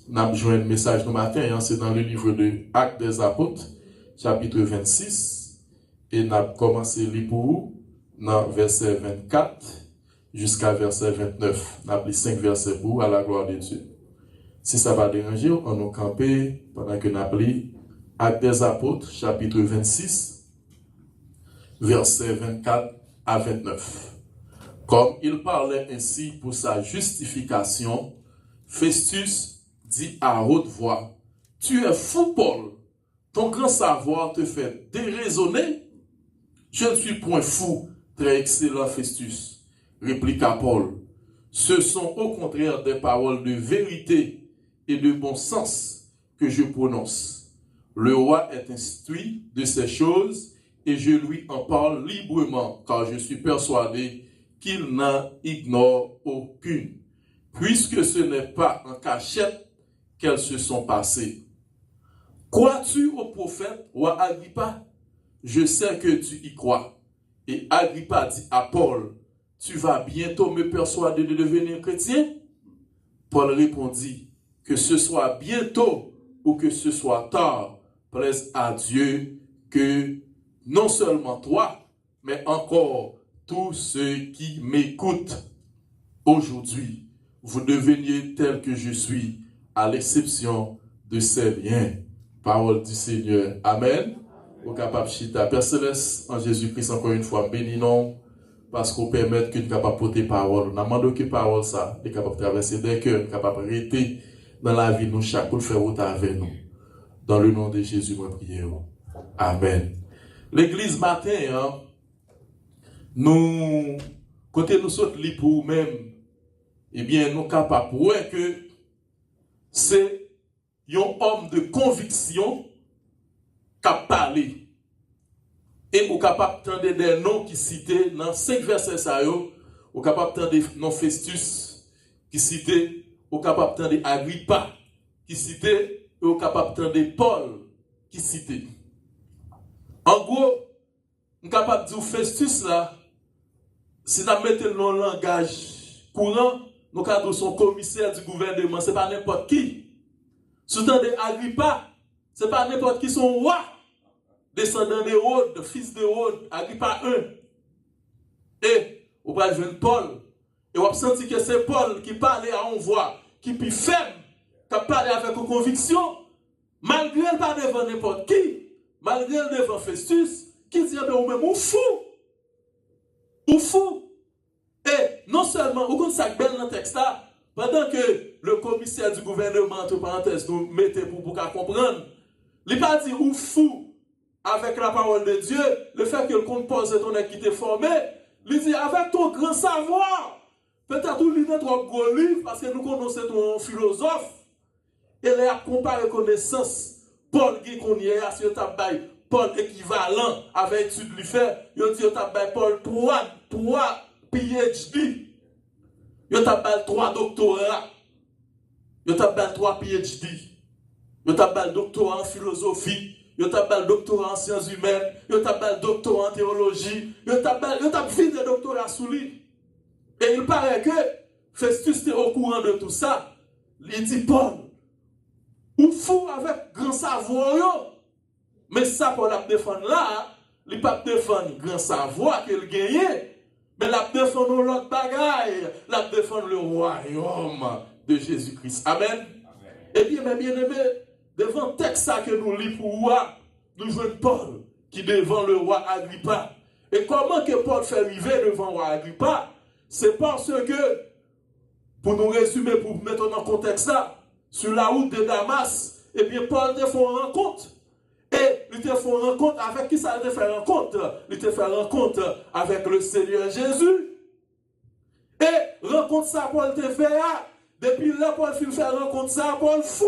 Nous avons joué un message ce matin, c'est dans le livre de Actes des Apôtres, chapitre 26, et nous avons commencé à lire pour vous, dans verset 24 jusqu'à verset 29. Nous avons lu 5 versets pour vous, à la gloire de Dieu. Si ça va déranger, on nous camper pendant que nous avons lu Actes des Apôtres, chapitre 26, verset 24 à 29. Comme il parlait ainsi pour sa justification, Festus dit à haute voix, « Tu es fou, Paul, ton grand savoir te fait déraisonner. » « Je ne suis point fou, très excellent Festus, répliqua Paul. « Ce sont au contraire des paroles de vérité et de bon sens que je prononce. Le roi est instruit de ces choses et je lui en parle librement, car je suis persuadé qu'il n'en ignore aucune, puisque ce n'est pas en cachette qu'elles se sont passées. Crois-tu au prophète, roi Agrippa? Je sais que tu y crois. » Et Agrippa dit à Paul, « Tu vas bientôt me persuader de devenir chrétien? » Paul répondit, « Que ce soit bientôt ou que ce soit tard, plaise à Dieu que non seulement toi, mais encore tous ceux qui m'écoutent aujourd'hui, vous deveniez tel que je suis, à l'exception de ces liens. » Parole du Seigneur. Amen. Au capable chita. Père Céleste, en Jésus-Christ, encore une fois, bénis nous, parce qu'on permet que nous capable porter parole. Nous demandons que parole ça, est capable de traverser des cœurs, capable de rester dans la vie, nous, chaque pour faire route avec nous. Dans le nom de Jésus, moi, prions. Amen. L'église matin, nous, côté nous sommes libres pour nous-mêmes, eh bien, nous capables pour que c'est un homme de conviction qui a parlé. Et vous capable d'entendre des noms qui cités dans 5 versets, vous capable d'entendre des noms Festus qui cités, vous capable d'entendre Agrippa qui cités, et vous capable d'entendre Paul qui cités. En gros, nous capable de dire Festus là, si nous mettons le langage courant, nous cadres son commissaire du gouvernement, ce n'est pas n'importe qui. Soudan de Agrippa, ce n'est pas n'importe qui, son roi, descendant de Hérode, fils de Hérode, Agrippa 1. Et, on va jouer Paul, et on va sentir que c'est Paul qui parlait à une voix, qui est plus faible, qui parlait avec une conviction, malgré elle pas devant n'importe qui, malgré elle devant Festus, qui dit, ou même, ou fou. Et non seulement, vous comprenez ça belle dans le texte là, pendant que le commissaire du gouvernement, entre parenthèses, nous mettait pour comprendre, il n'a pas dit ou fou avec la parole de Dieu, le fait que le compose ton équité formé, il dit avec ton grand savoir, peut-être nous lisons notre gros livre, parce que nous connaissons ton philosophe, et il a comparé connaissance, Paul qui connaît, sur tabac, Paul équivalent avec étude lui fait, il dit tabac Paul 3 PhD. Yo t'a 3 doctorats. Yo t'a 3 PhD. Yo t'a doctorat en philosophie. Yo t'a doctorat en sciences humaines. Yo t'a doctorat en théologie. Yo t'a fait des doctorats sous lui. Et il paraît que Festus était au courant de tout ça. Il dit Paul, ou fou avec grand savoir yo. Mais ça pour la défendre là, il pas défendre grand savoir qu'il gagne. Mais la défendre l'autre bagaille, la défendre le royaume de Jésus-Christ. Amen. Eh bien, mes bien-aimés, devant le texte que nous lisons pour roi, nous jouons Paul qui devant le roi Agrippa. Et comment que Paul fait arriver devant le roi Agrippa? C'est parce que, pour nous résumer, pour mettre dans le contexte là, sur la route de Damas, eh bien, Paul te fait une rencontre. Et il te fait une rencontre avec qui ça te fait rencontre? Il te fait rencontre avec le Seigneur Jésus. Et rencontre ça, Paul te fait. Depuis là, Paul fait rencontre ça, Paul fou.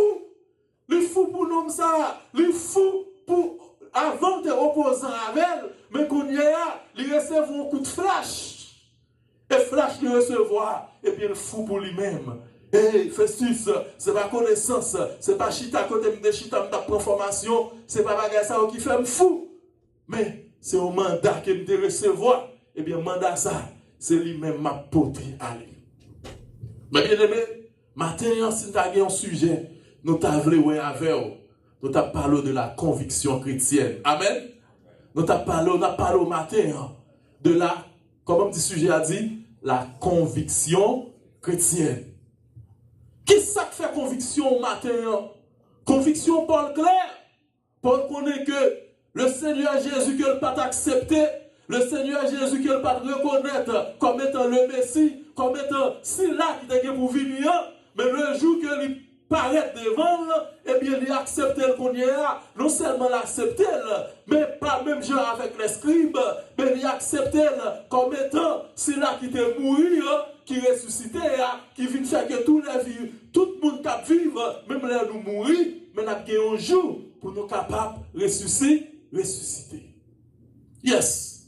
Il fou pour nous ça. Il fou pour avant de opposant avec elle. Mais qu'on y est, il recevra un coup de flash. Et flash il recevoir. Et puis il fou pour lui-même. Hey, Festus, c'est pas connaissance, c'est pas chita côté de chita de formation, c'est pas bagage ça qui fait me fou. Mais c'est un mandat qu'il me recevoir. Eh bien, mandat ça, c'est lui-même m'a porté à lui. Mais bien aimé, matin, si tu as un sujet, nous t'avons ouais avec vous. Nous t'avons parlé de la conviction chrétienne. Amen. Nous t'avons parlé, on a parlé au matin de la, comme un petit sujet a dit, la conviction chrétienne. Qu'est-ce que ça fait conviction au matin? Conviction Paul clair. Paul connaît que le Seigneur Jésus que le pas accepté, le Seigneur Jésus que le pas reconnaître comme étant le Messie, comme étant si là qui était pour venir, mais le jour que lui paraît devant, eh bien il accepte le qu'on y a, non seulement l'accepter, mais pas même genre avec les scribes, mais il accepte comme étant si là qui était mourir, qui ressuscité, qui vient faire que tout le monde qui vivre, même là nous mourir, mais nous avons un jour pour nous capables de ressusciter. Yes.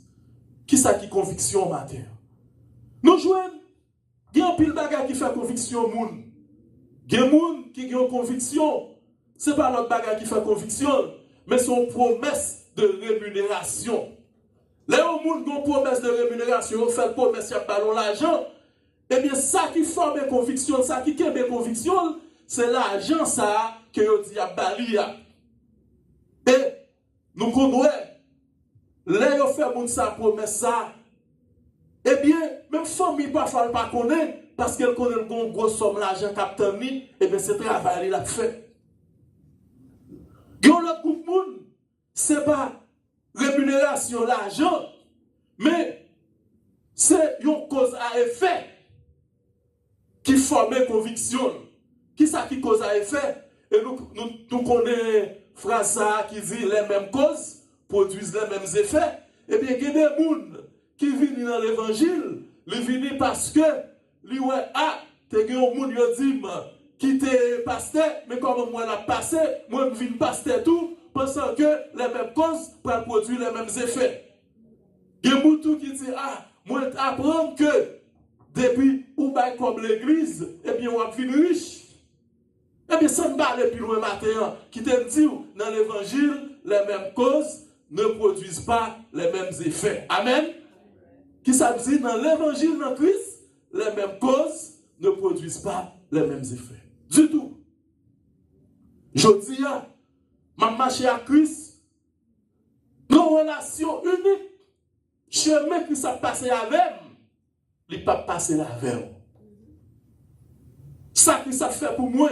Qui ça qui conviction matin? Nous jouons. Il y a un pile bagage qui fait conviction au monde. Il y a des gens qui ont conviction. Ce n'est pas notre bagage qui fait conviction, mais c'est une promesse de rémunération. Les gens qui ont une promesse de rémunération, ils font une promesse de ballon l'argent. Eh bien, ça qui forme une conviction, ça qui crée une conviction, c'est l'argent ça que vous dit à Bali. Et nous connaissons, les gens font sa promesse ça. Eh bien, même famille parfois ne pas connaît parce qu'elle connaît une grosse somme d'argent captain ni, eh bien c'est travail il a fait. Dans le groupe monde, c'est pas rémunération l'argent, mais c'est une cause à effet qui forme une conviction. Qui ça qui cause à effet? Et nous connaissons phrase qui dit les mêmes causes produisent les mêmes effets. Eh bien, il y a des gens qui viennent dans l'évangile, ils viennent parce que, ils ont des gens qui disent, qui te pasteur, mais comme moi la passé, moi je viens pasteur tout, pensant que les mêmes causes peuvent produire les mêmes effets. Il y a des gens qui disent, moi apprendre que depuis ou bien comme l'église, eh bien on vient riche. Eh bien, ça ne va aller plus loin matin, qui te dit dans l'évangile, les mêmes causes ne produisent pas les mêmes effets. Amen. Qui ça dit dans l'évangile, dans Christ, les mêmes causes ne produisent pas les mêmes effets. Du tout. Je dis, ma marché à Christ, nos relations uniques, chemin qui s'est passé avec, il n'est pas passé avec. Ça qui ça fait pour moi,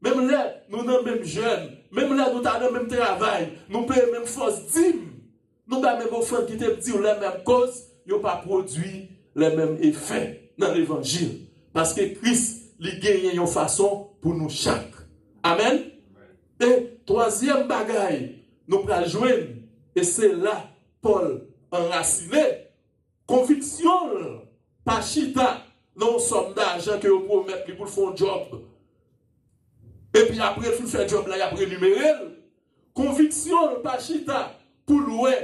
même là, nous sommes même jeunes, même là, nous avons le même travail, nous payons même force dîme, nous avons même offrande qui te dit les mêmes causes, ils n'ont pas produit les mêmes effets dans l'évangile. Parce que Christ, il gagne une façon pour nous chaque. Amen. Et troisième bagaille, nous allons joindre, et c'est là, Paul enraciné, conviction, pas chita, non somme d'argent que vous pouvez mettre pour faire un job. Et puis après, il fait un job là, il a prénuméré. Conviction, pas chita, pour louer.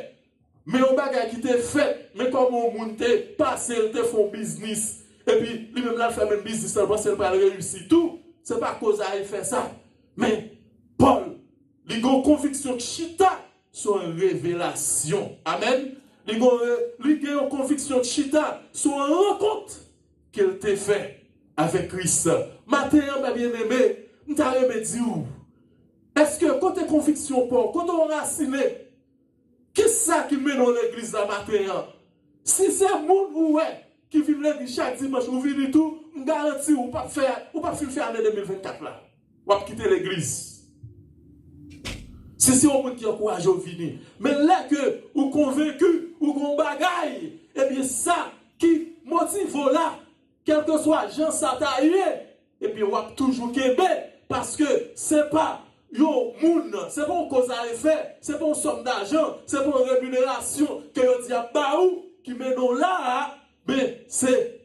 Mais on bagage qui t'est fait, mais comme on monte, passé, il te fait un business. Et puis, lui-même là, il fait un business, il pense qu'il va réussir tout. Ce n'est pas cause à il fait ça. Mais, Paul, il a une conviction chita sur une révélation. Amen. Il a une conviction chita sur une rencontre qu'il t'a fait avec Christ. Matin, ma bien-aimé, nous t'avons dit où? Est-ce que quand tes convictions, quand on a raciné, qu'est-ce qui mène dans l'église la matin? Si c'est un monde qui vit l'église chaque dimanche, vous venez tout, je garantis, ou pas faire l'année 2024 là. Ou pas quitter l'église. Si c'est un monde qui encourage à venir. Mais là que vous convaincu, ou qu'on bagaille, eh bien ça qui motive là, quel que soit Jean Sataïe, et puis on va toujours québé, parce que c'est pas yo moun, c'est pas une cause à effet, c'est pas une somme d'argent, c'est pas une rémunération que yo dit à baou qui mène là, mais c'est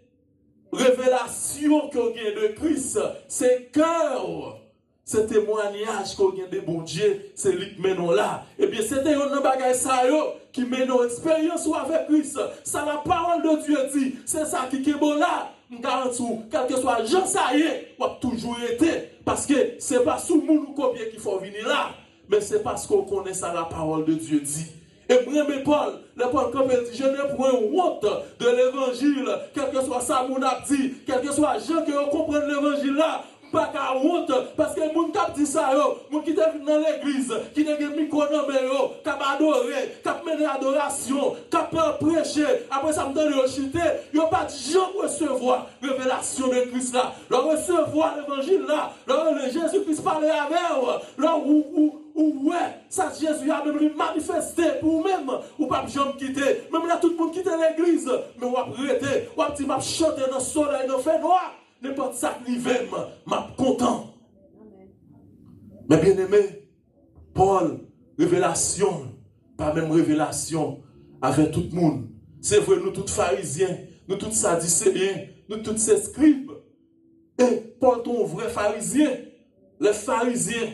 révélation qu'on gagne de Christ, c'est cœur, c'est témoignage qu'on gagne de bon Dieu, c'est lui qui mène là. Et bien c'était un bagage ça qui mène une expérience avec Christ. Ça la parole de Dieu dit, c'est ça qui est bon là. Je garantis, quel que soit Jean Saïe, on a toujours été. Parce que ce n'est pas sous moun ou combien qu'il faut venir là, mais c'est parce qu'on connaît ça, la parole de Dieu dit. Et moi, Paul, le Paul comme il dit, je n'ai point honte de l'évangile, quel que soit ça, mon a dit, quel que soit Jean qui comprenne l'évangile là, pas qu'à honte, parce que mon cap dit l'église, moun qui te venu dans l'église, qui te gen micro nan men yo, qui a adoré, qui a mené adoration, qui a prêché, après ça me donne yo chité, yo pas dit jamais recevoir révélation de Christ là, leur recevoir l'évangile là, leur Jésus-Christ parler avec eux, leur ouais, ça Jésus a même manifesté pour vous-même, ou pas jamais quitter, même là tout le monde quitte l'église, mais ou arrêter, ou dit m'a chanter dans le soleil, dans le fait noir, n'importe ça qui vient, m'a content. Mais bien aimé, Paul, révélation, pas même révélation avec tout le monde. C'est vrai, nous tous pharisiens, nous tous sadducéens, nous tous ces scribes. Et Paul, ton vrai pharisien, les pharisiens,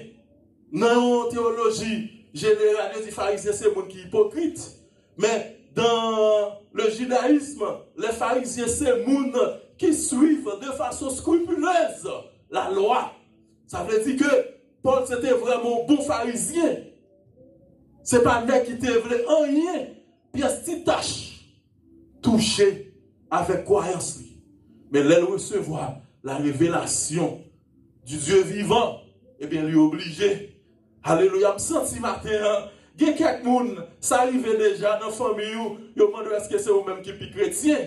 dans la théologie générale, les pharisiens, c'est le monde qui est hypocrite. Mais dans le judaïsme, les pharisiens, c'est le monde qui suivent de façon scrupuleuse la loi. Ça veut dire que Paul, c'était vraiment un bon pharisien. Ce n'est pas un mec qui te voulait rien, puis une tâche touchée avec croyance. Mais elle recevoir la révélation du Dieu vivant, eh bien, lui obligé. Alléluia, je me sens matin, il y a quelques personnes, ça arrive déjà dans la famille, ils me demandent est-ce que c'est vous-même qui êtes chrétien.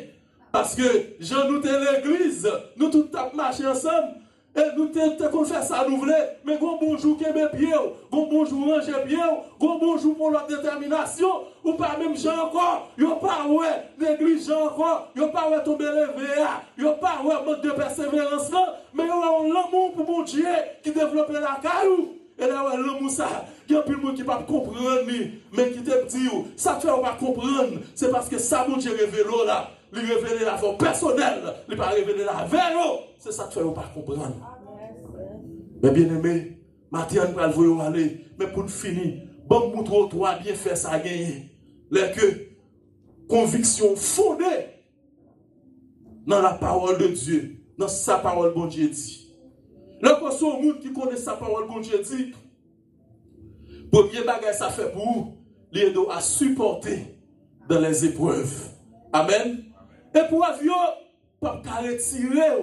Parce que, Jean, nous sommes l'église, nous tous marchons ensemble. Et nous te faire ça nous voulons, mais bon bonjour qui est bien, bon bonjour ranger bien, bon bonjour pour leur détermination, ou pas même Jean encore, yo pas ouais, l'église Jean encore, yo pas ouais tomber levé, yo pas ouais mode de persévérance là, mais yo a l'amour pour mon Dieu qui développe la caillou. Et là ouais l'amour ça, il y a plus de monde qui pas comprendre mais qui te dit ça fait pas comprendre, c'est parce que ça mon Dieu révèle là. Lui révéler la forme personnelle, lui pas révéler la vélo. C'est ça que tu ne pas comprendre. Mais bien aimé, Mathieu, nous allons aller. Mais pour finir, bon, montre toi bien faire ça gagner. Les que conviction fondée dans la parole de Dieu, dans sa parole, bon Dieu dit. Là, quand son monde qui connaît sa parole, bon Dieu dit, premier bagage ça fait pour vous, les deux à supporter dans les épreuves. Amen. Et pour avion, pas retirer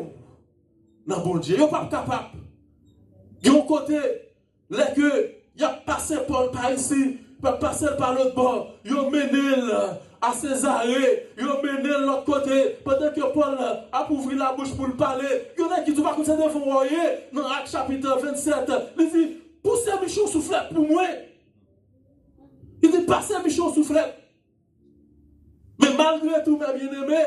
dans bon Dieu, yo pas capable. Yon côté, les que y a passé par ici, pas passer par l'autre bord, yo mené à Césarée, yo mené l'autre côté, pendant que Paul a ouvert la bouche pour le parler, yon a qui tout va continuer de voyer dans Actes chapitre 27, il dit poussez Michon soufflette pour moi. Il dit passez Michon soufflette. Mais malgré tout, mes bien-aimés,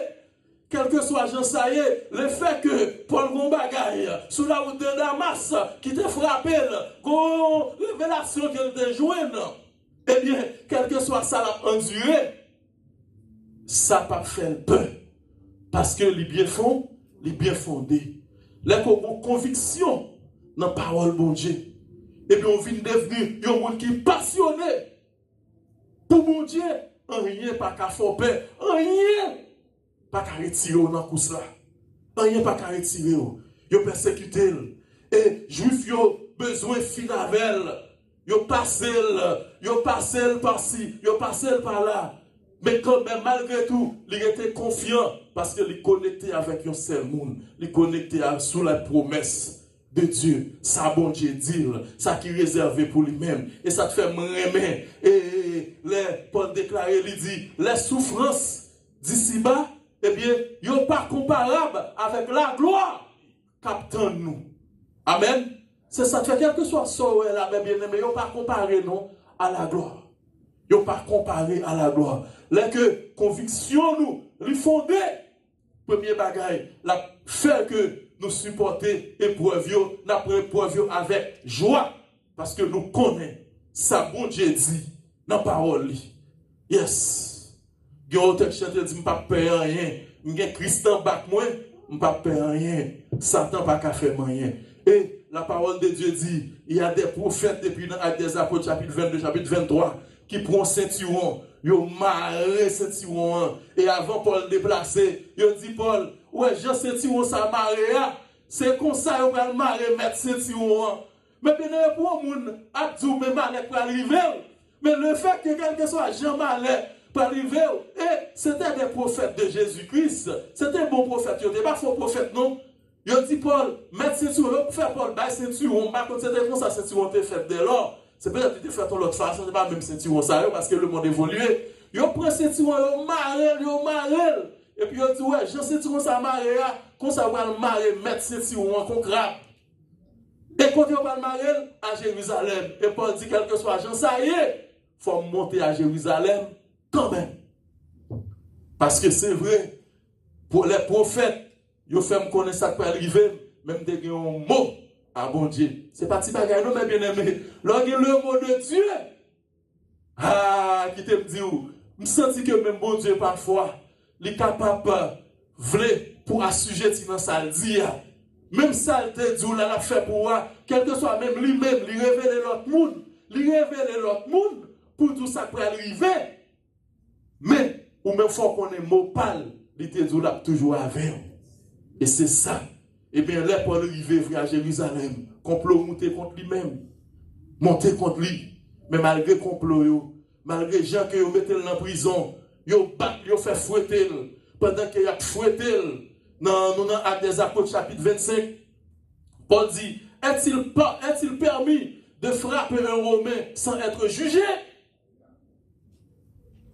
quel que soit Jean Saillé, le fait que Paul Gombagaï, sous la route de Damas, qui te frappé, qu'on révélation qu'il te joint, eh bien, quel que soit ça l'a enduré, ça n'a pas fait peur. Parce que les bien fondés, les bien fondés. Les convictions dans la parole de Dieu. Et puis on vient devenir un monde qui est passionné pour mon Dieu. Rien pas qu'à faire peur, rien pas qu'à retirer dans la course là. Rien pas qu'à retirer. Ils persécuté. Et juifs ont besoin de finir avec elle. Ils passent par-ci, ils passent par là. Mais quand même, malgré tout, ils étaient confiants parce qu'ils connectaient avec un seul monde. Ils connectaient sous la promesse de Dieu. Ça, bon Dieu dit, ça qui est réservé pour lui-même. Et ça te fait m'aimer. Et Paul déclare, il dit, les souffrances d'ici-bas, eh bien, ils ne sont pas comparables avec la gloire qu'attend nous. Amen. C'est ça, tu fais quel que soit ça, là, bien aimé, ils ne sont pas comparés, non, à la gloire. Ils ne sont pas comparés à la gloire. Les que conviction nous, les fondés, premier bagaille, la fait que nous supporter épreuve, épreuve avec joie, parce que nous connaissons ça, bon Dieu dit, dans la parole. Yes. Il y a un texte qui dit, je ne peux pas payer rien. Je suis Christ en bas moi, je ne peux pas payer rien. Satan n'a pas fait rien. Et la parole de Dieu dit, il y a des prophètes depuis dans Actes des Apôtres, chapitre 22, chapitre 23, qui prennent ceinturon, ils ont marré ceinturon. Et avant Paul déplacer, ils ont dit, Paul, ouais, Jean ceinturon, ça marré, c'est comme ça, ils vont marrer, mettre ceinturon. Mais bien, pour le monde, Abdou, mais Malek pour arriver. Mais le fait que quelqu'un soit Jean Malek pour arriver, et c'était des prophètes de Jésus-Christ. C'était un bon prophète, il n'était pas faux prophète, non? Yo dit Paul, mettre ceinture, yo faire Paul, bah ceinture, on pas quand c'était comme ça, ceinture on te fait dès lors. C'est peut-être que tu fait ton l'autre façon, c'est pas même ceinture ça, parce que le monde évolue. Yo prend ceinture, yo marre. Et puis yo dit, ouais, j'ai ceinture ça marre, comme ça va le marre, mettre ceinture en concret. Et quand on va le marrer à Jérusalem, et Paul dit, quel que soit Jean, ça y est, il faut monter à Jérusalem quand même. Parce que c'est vrai, pour les prophètes, ils font me connaître ça qui peut arriver, même des gens ont un mot à bon Dieu. C'est pas petit bagage, non, mais bien aimé. Lorsque le mot de Dieu, qui te dit, je me sens que même bon Dieu, parfois, il est capable de pour assujettir dans sa vie. Même ça, il te dit, là, l'a fait pour moi, quel que soit même lui-même, il révèle l'autre monde, pour tout ça qui peut arriver. Mais, ou même faut qu'on ait mot pâle, il te dit, là, toujours avec. Et c'est ça. Et bien, là, Paul arrive à Jérusalem, complot monté contre lui-même, monté contre lui. Mais malgré complot, malgré gens qui ont mis en prison, ils ont battu, ils ont fait fouetter, pendant qu'il a fouetté, dans Actes des Apôtres, chapitre 25, Paul dit, est-il permis de frapper un Romain sans être jugé?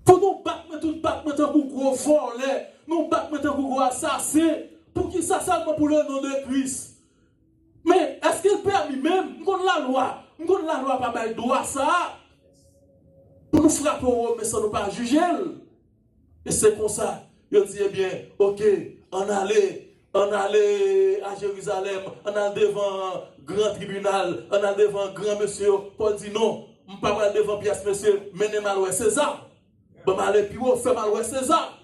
Pour nous battre maintenant pour gros volets, nous battre maintenant pour gros assassins, pour qui ça seulement pour le nom de Christ. Mais est-ce qu'il permet même, nous avons la loi pas mal droit ça, pour nous frapper un Romain sans nous pas juger? Et c'est comme ça, il dit, eh bien, ok, on allait à Jérusalem, on allait devant grand tribunal, on allait devant grand monsieur. Paul dit non, je ne peux pas aller devant pièce monsieur, menez mal à César. Je vais aller plus haut, faire mal à César.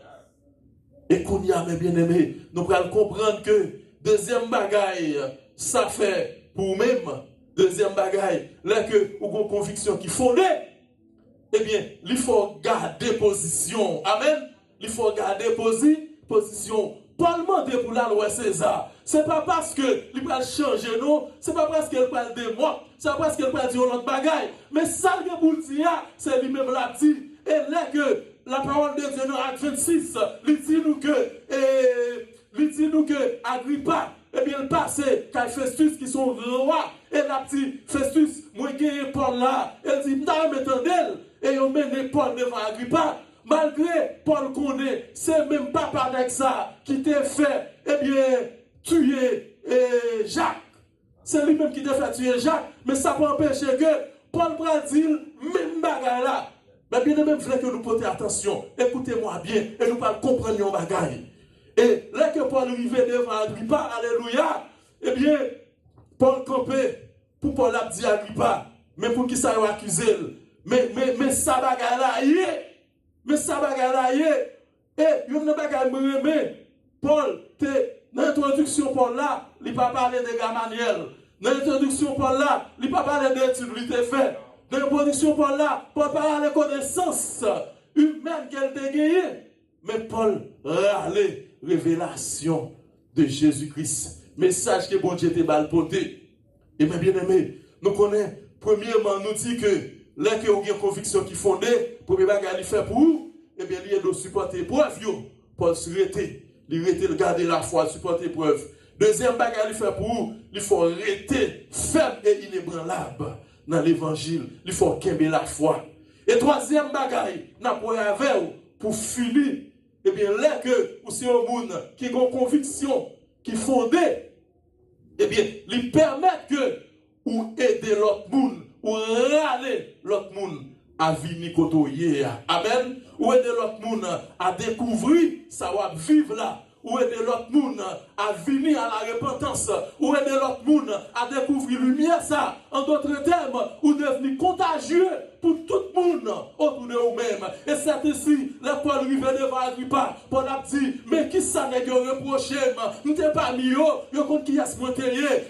Et qu'on y a, mes bien-aimés, nous allons comprendre que deuxième bagaille, ça fait pour même, deuxième bagaille, là que vous avez une conviction qui fondée, eh bien, il faut garder position. Amen. Il faut garder position. Paul demande pour la loi César. Ce n'est pas parce qu'il va changer, non. Ce n'est pas parce qu'il parle de moi. Ce n'est pas parce qu'il parle de l'autre bagaille. Mais ça, le pour dire, c'est lui-même la dit. Et là que la parole de Dieu dans Acte 26, il dit nous que Agrippa, eh bien, le passé, car Festus qui sont rois, et la petite Festus, moi, qui est Paul là, elle dit, m't'a m'étendel, et on mène Paul devant Agrippa. Malgré Paul connaît, c'est même pas par ça qui t'a fait, eh bien, tuer Jacques. C'est lui-même qui t'a fait tuer Jacques, mais ça peut empêcher que Paul va dire, même bagaille là. Mais bien même, il faut que nous portions attention. Écoutez-moi bien, et nous pas comprendre nos bagaille. Et là que Paul arrivait devant Agrippa, alléluia, eh bien, Paul campait pour Paul a dit Agrippa, mais pour qui ça a accusé. Mais ça bagaille là, mais ça bagaille là, et il y a une bagaille me Paul, dans l'introduction Paul là, il n'a pas parlé de Gamaliel. Dans l'introduction Paul là, il n'a pas parlé d'études qu'il a fait. Dans l'introduction Paul là, Paul parle de connaissances humaines qu'elle a gagnées. Mais Paul râlait révélation de Jésus-Christ. Message que bon Dieu te balpoté. Et mes bien-aimés, nous connaissons, premièrement, nous dit que là que vous avez une conviction qui fondée, premier bagage il fait pour vous, eh bien, il est de supporter preuve. Paul se rester, il rester garder la foi, supporter preuve. Deuxième bagage il fait pour vous, il faut rester ferme et inébranlable dans l'évangile. Il faut qu'aimer la foi. Et troisième bagage, n'a pas avec vous pour finir. Eh bien, là que vous êtes un monde qui a une conviction qui fondée, eh bien, il permet que vous aidez l'autre monde, ou râler l'autre monde à venir côtoyer. Amen. Ou aider l'autre monde à découvrir ça va vivre là. Ou aider l'autre monde à venir à la repentance. Ou aider l'autre monde à découvrir lumière ça. En d'autres termes, ou devenir contagieux pour tout le monde autour de vous-même. Et c'est ici, le Paul arrive devant Agrippa. Paul a dit, mais qui ça n'est que reproché? Nous n'sommes pas mis, yo compte qui est monté,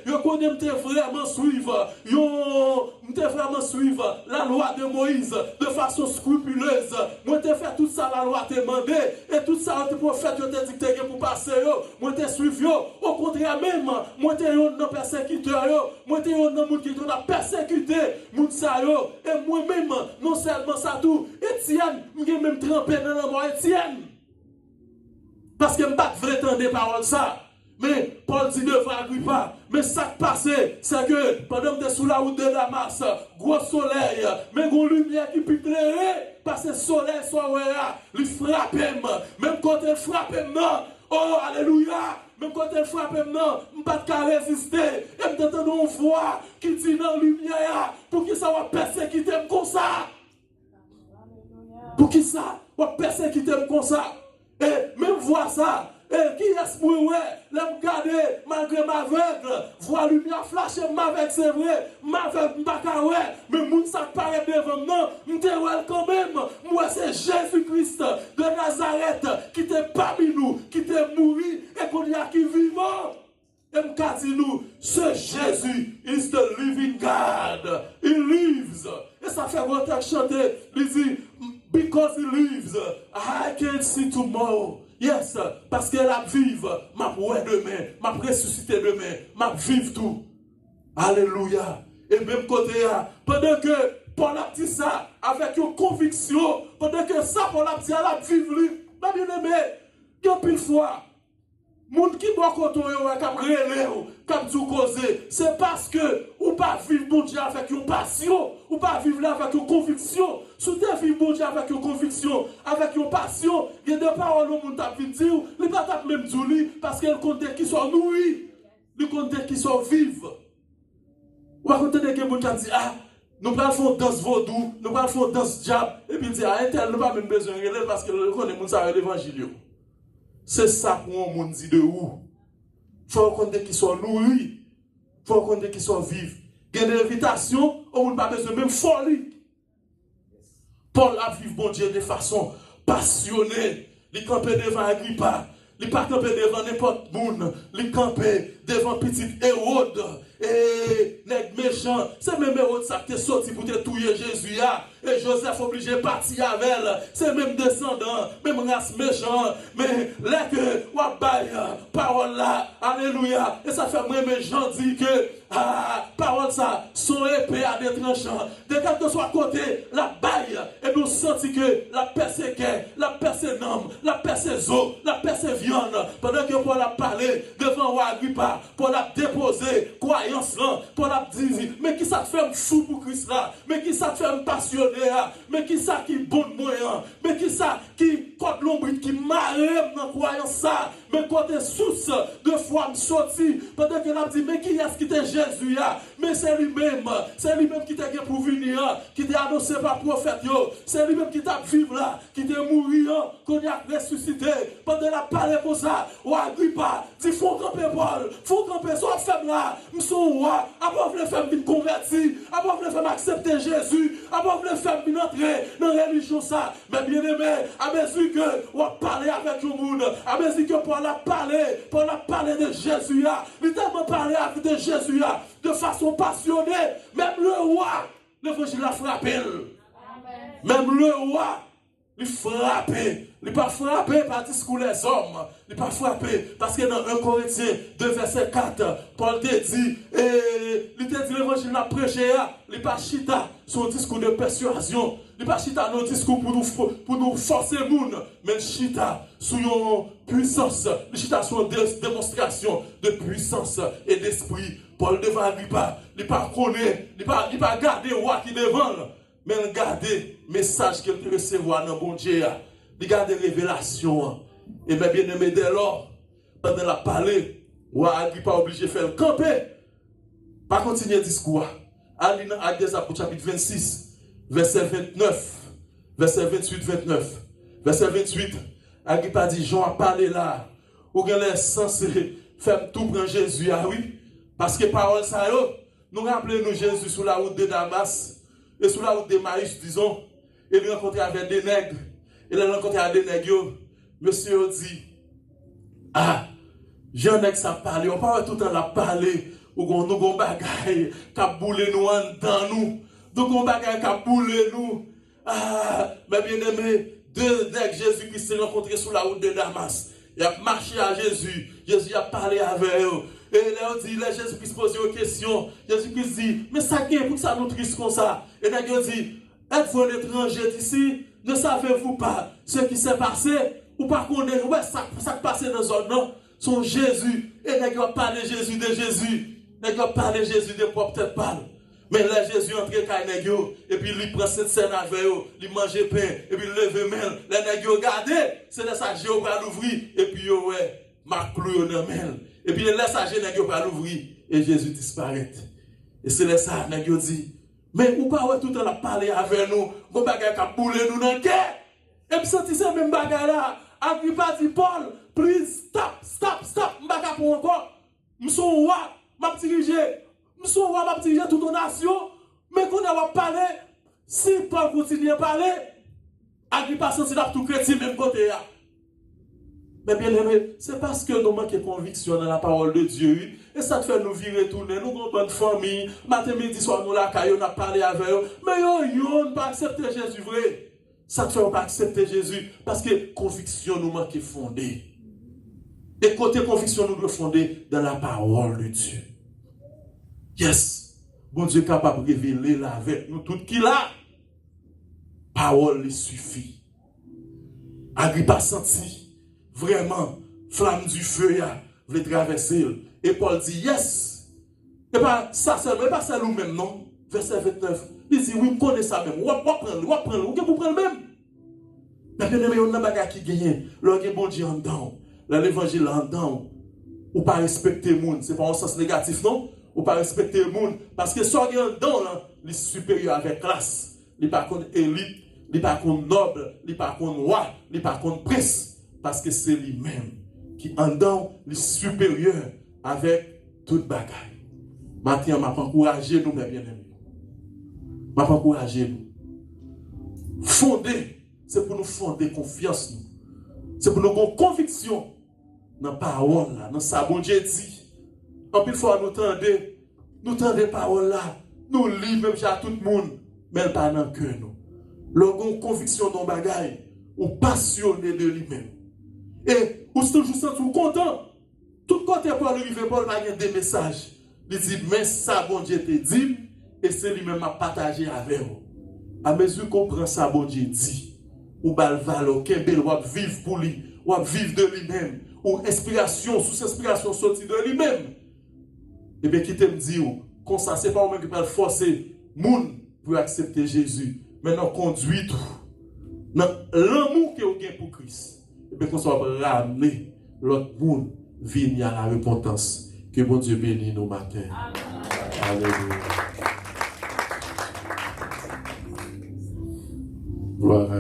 yo connaît vraiment suivre, yo vraiment suivre la loi de Moïse de façon scrupuleuse. Moi t'ai fait tout ça, la loi t'a demandé, et tout ça, le prophète t'a dicté pour passer, moi t'ai suivi, au contraire même, moi t'ai un persécuteur, moi t'ai un monde qui t'a persécuté, moun sa yo, et moi-même, non seulement ça tout, Étienne, je suis même trempé dans le mot Étienne. Parce que je ne vais pas vrai entendre des paroles ça. Mais Paul dit devant Agrippa, mais ça qui passe, c'est que pendant que tu es sous la route de Damas, gros soleil, mais gros lumière qui peut éclairer, parce que le soleil soit il frappe, même quand il frappe, non, oh alléluia, même quand il frappe, non, je ne peux pas résister, et je t'entends une voix qui dit dans la lumière, pour que ça va persécuter comme ça. Pour qui ça va persécuter comme ça. Et même voir ça. Et qui est-ce que ouais, là me garder malgré ma aveugle, voir lumière flasher ma aveugle c'est vrai, ma aveugle m'pa ouais, mais moun ça paraît devant moi, m'te ouais quand même, moi c'est Jésus-Christ de Nazareth qui t'est parmi nous, qui t'est mouru et qu'on y a qui vivant. Et m'ka dit nous, ce Jésus is the living God. He lives. Et ça fait votre chanter, il dit because he lives, I can see tomorrow. Yes, parce qu'elle a vive, m'a ouais demain, m'a ressuscité demain, m'a vive tout. Alléluia. Et même côté, pendant que Paul a dit ça, avec une conviction, pendant que ça, Paul a dit, elle a vive lui, m'a bien aimé, qu'il pile fois, moun qui boit coton yo k'ap relé k'ap dou causer c'est parce que ou pas vivre bon Dieu avec une passion ou pas vivre là avec une conviction sous te vivre bon Dieu avec une conviction avec une passion il y a des paroles au monde t'a dit dire il pas t'a même dit parce qu'elle compte qui sont nourris il compte qui sont vivent ou à côté de quelqu'un qui dit ah nous pas faire danse vaudou nous pas faire danse diable et puis dit ah elle n'a pas même besoin de relève parce que le connaît monde ça l'évangile. C'est ça pour on dit de où. Il faut qu'on qu'ils soient nourris. Il faut qu'on qu'ils soient vifs. Il y a des invitations, on n'a pas besoin de même folie. Paul a vécu bon Dieu de façon passionnée. Il campait devant Agrippa. Il pas campé devant n'importe monde. Il campé devant petit Hérode. Et nèg méchant, c'est même Hérode ça qui est sorti pour te tuer Jésus. Et Joseph obligé de partir avec elle. C'est même descendant, même race méchant. Mais là que, wabaye, parole là, alléluia. Et ça fait moi, mes gens disent que, parole ça, son épée à des tranchants. De quel que soit côté, la baille, et nous sentons que la persécution, la persénum, la persézo, la perséviande, pendant que Paul a parlé devant Agrippa, Paul a déposé croyance là, Paul a dit, mais qui ça te fait fou pour Christ là, mais qui ça te fait passionné, mais qui ça qui bon moyen, mais qui ça qui côté l'ombre qui marre dans croyance ça, mais côté source de foi me sorti, pendant que l'a dit, mais qui est-ce qui était Jésus là, mais c'est lui-même qui t'a pour venir, qui t'a annoncé par prophète, c'est lui-même qui t'a vivre là, qui t'a mourir, qu'on a ressuscité, pendant la parole comme ça, ou Agrippa, dit faut camper Paul, faut camper, soit faible là, m'son roi, après le faire me convertir, après le faire accepter Jésus, après le faire me entrer dans la religion ça, mais bien aimé, à mesure que on parler avec le monde, à mesure que Paul a parlé de Jésus, il a tellement parlé avec de Jésus de façon passionnée, même le roi, l'évangile a frappé. Même le roi, il frappe. Il n'est pas frappé par discours les hommes. Il n'est pas frappé parce que dans 1 Corinthiens 2 verset 4, Paul te dit, il te dit l'évangile n'a prêché, il n'est pas chita son discours de persuasion. Il n'est pas chita nos discours pour nous forcer le monde, mais chita sur une puissance, il chita sur une démonstration de puissance et d'esprit. Paul devant Agrippa, il n'est pas connaît, il n'est pas gardé le roi qui devant, mais il garde le message qu'il peut recevoir dans bon Dieu. Il garde révélation. Et bien aimé dès lors, pendant la parler, roi Agrippa obligé de faire le camper. Pas continuer le discours. Allez dans Actes des Apôtres chapitre 26, verset 29, verset 28-29. Verset 28, Agrippa dit, Jean a parlé là, où il est censé faire tout prendre Jésus. Ah oui, parce que parole ça, nous rappelons Jésus sur la route de Damas, et sur la route de Maïs, disons, il rencontré avec des nègres. Il a rencontré avec des nègres. Monsieur dit, j'en ai que ça parle. On parle tout le temps la parler. Ou nous avons des bagailles qui ont boulé nous dans nous. Donc on bagaille qui ont boulé nous. Mais bien aimé, deux nègres Jésus qui s'est rencontrés sur la route de Damas. Il a marché à Jésus. Jésus a parlé avec eux. Et là, on dit, là, Jésus qui se pose une question. Jésus qui se dit, mais ça qu'est pour ça nous triste comme ça. Et là, il dit, êtes-vous un étranger d'ici? Ne savez-vous pas ce qui s'est passé? Ou pas connaître, ouais, ça qui passé dans zone, non? son Jésus. Et nèg yo parler Jésus de Jésus. Nèg yo parler Jésus de propre tête parle. Mais là, Jésus entre kay nèg yo, et puis il prend cette scène avec eux, il mange pain, et puis il lève main. Les nèg yo regardez, c'est là ça Jésus va l'ouvrir, et puis yo ouais, marque clou dans main. Et puis là ça nèg yo va l'ouvrir, et Jésus disparaît. Et c'est là ça nèg yo dit, mais ou pas ouais tout le temps la parler avec nous, bon bagay ka boule nous dans cœur. Et puis senti ça même bagay là, Agrippa dit Paul, please stop, m'baka pour encore. M'son roi, m'a dirigé. Nous on va diriger toute la nation, mais qu'on va parler, si Paul continue à parler, Agrippa senti dans tout chrétien même côté. Mais bien aimé, c'est parce que nous manquons de conviction dans la parole de Dieu, et ça te fait nous virer tourner, nous avons une bonne famille, matin, midi, soir, nous la caillou, on a parlé avec eux, mais on ne pas accepter Jésus vrai. Ça te fait pas accepter Jésus, parce que conviction nous manque fondée. Et côté conviction nous doit fonder dans la parole de Dieu. Yes, bon Dieu est capable de révéler là avec nous tout qui là. Parole lui suffit. Agrippa senti vraiment flamme du feu voulait traverser. Et Paul dit yes. Et pas ça seulement, et pas ça nous-mêmes non. Verset 29. Il dit oui, je connais ça même. On va prendre, vous prendre même. Mais bien aimé, on a bagage qui gagne. Lorsque bon Dieu en dedans, l'évangile en dedans, ou pas respecter le monde, c'est pas un sens négatif non. Ou pas respecter le monde. Parce que soit il y a un don, il est supérieur avec classe. Il n'est pas contre élite, il n'est pas contre noble, il n'est pas contre roi, il n'est pas contre prince. Parce que c'est lui-même qui en don, il est supérieur avec toute bagaille. Maintenant, je vais encourager nous, mes bien-aimés. Je vais encourager nous. Fonder, c'est pour nous fonder confiance. C'est pour nous avoir conviction dans la parole, dans sa bon Dieu dit. En plus, fois nous tendez paroles là, nous lisons même chez tout le monde, mais pas dans le cœur nous. Lorsqu'on conviction dans le bagaille, ou passionné de lui-même. Et ou toujours senti content. Tout côté pour arriver, Paul va gagner des messages. Il dit, mais ça, bon Dieu te dit, et c'est lui-même à partager avec vous. À mesure qu'on prend ça, bon Dieu dit, ou balvalo, qu'un bel ou vivre pour lui, ou vivre de lui-même, ou inspiration, sous inspiration sortie de lui-même. Et bien, qui te me dit, comme ça, c'est pas moi qui peux forcer moun pour accepter Jésus. Maintenant, conduit tout. Dans l'amour que vous avez pour Christ. Et bien, qu'on soit ramener l'autre monde venir à la repentance. Que bon Dieu bénisse nos matins. Alléluia. Gloire à